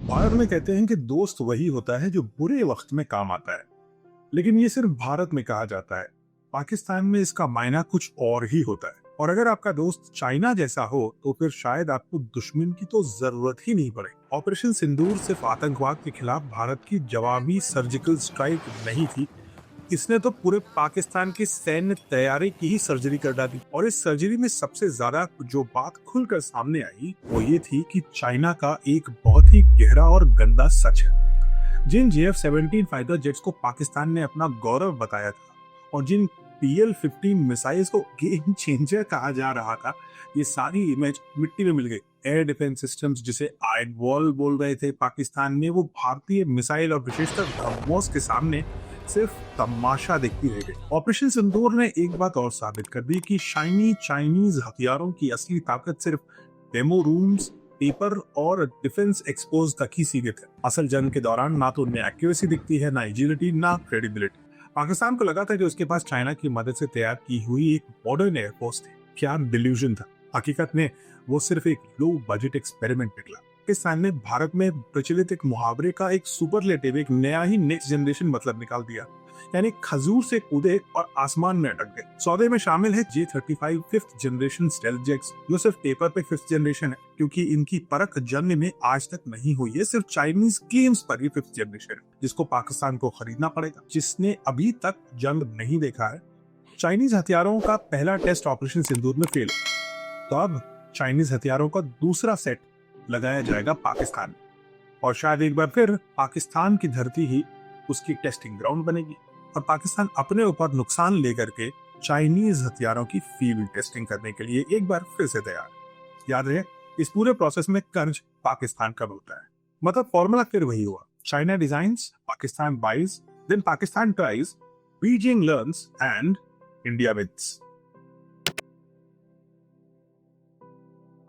भारत में कहते हैं कि दोस्त वही होता है जो बुरे वक्त में काम आता है, लेकिन ये सिर्फ भारत में कहा जाता है। पाकिस्तान में इसका मायना कुछ और ही होता है। और अगर आपका दोस्त चाइना जैसा हो तो फिर शायद आपको दुश्मन की तो जरूरत ही नहीं पड़े। ऑपरेशन सिंदूर सिर्फ आतंकवाद के खिलाफ भारत की जवाबी सर्जिकल स्ट्राइक नहीं थी, इसने तो पूरे पाकिस्तान की सैन्य तैयारी की ही सर्जरी कर डाली। और इस सर्जरी में सबसे ज्यादा जो बात खुलकर सामने आई वो ये थी कि चाइना का एक बहुत ही गहरा और गंदा सच है। जिन JF-17 फाइटर जेट्स को पाकिस्तान ने अपना गौरव बताया था और जिन PL-15 मिसाइल्स को गेम चेंजर कहा जा रहा था, ये सारी इमेज मिट्टी में मिल गई। एयर डिफेंस सिस्टम्स जिसे आयरन वॉल बोल रहे थे पाकिस्तान में, वो भारतीय मिसाइल और विशेषकर ब्रह्मोस के सामने सिर्फ तमाशा देखती रह गई। ऑपरेशन सिंदूर ने एक बात और साबित कर दी कि शाइनी चाइनीज हथियारों की असली ताकत सिर्फ डेमो रूम्स, पेपर और डिफेंस एक्सपोज तक ही सीमित है। असल जंग के दौरान ना तो उनमें एक्यूरेसी दिखती है, ना एजिलिटी, ना क्रेडिबिलिटी। पाकिस्तान को लगा था कि उसके पास चाइना की मदद से तैयार की हुई एक मॉडर्न एयरफोर्स थी। क्या डिल्यूजन था। हकीकत में वो सिर्फ एक लो बजट एक्सपेरिमेंट निकला। पाकिस्तान ने भारत में प्रचलित एक मुहावरे का एक सुपरलेटिव, एक नया ही नेक्स्ट जनरेशन मतलब निकाल दिया। यानी खजूर से कूदे और आसमान में अटक गए। सौदे में शामिल है J-35 fifth generation stealth jets, जो सिर्फ पेपर पे फिफ्थ जनरेशन है, क्योंकि इनकी परख जंग में आज तक नहीं हुई है। सिर्फ चाइनीज क्लेम्स पर ही फिफ्थ जनरेशन है, जिसको पाकिस्तान को खरीदना पड़ेगा, जिसने अभी तक जंग नहीं देखा है। चाइनीज हथियारों का पहला टेस्ट ऑपरेशन सिंदूर में फेल, तो अब चाइनीज हथियारों का दूसरा सेट लगाया जाएगा पाकिस्तान में। और शायद एक बार फिर पाकिस्तान की धरती ही उसकी टेस्टिंग ग्राउंड बनेगी और पाकिस्तान अपने ऊपर नुकसान लेकर के चाइनीज हथियारों की फील्ड टेस्टिंग करने के लिए एक बार फिर से तैयार। याद रहे, इस पूरे प्रोसेस में कर्ज पाकिस्तान का होता है। मतलब फॉर्मूला फिर वही हुआ, China designs, Pakistan buys, then Pakistan tries, Beijing learns and India wins.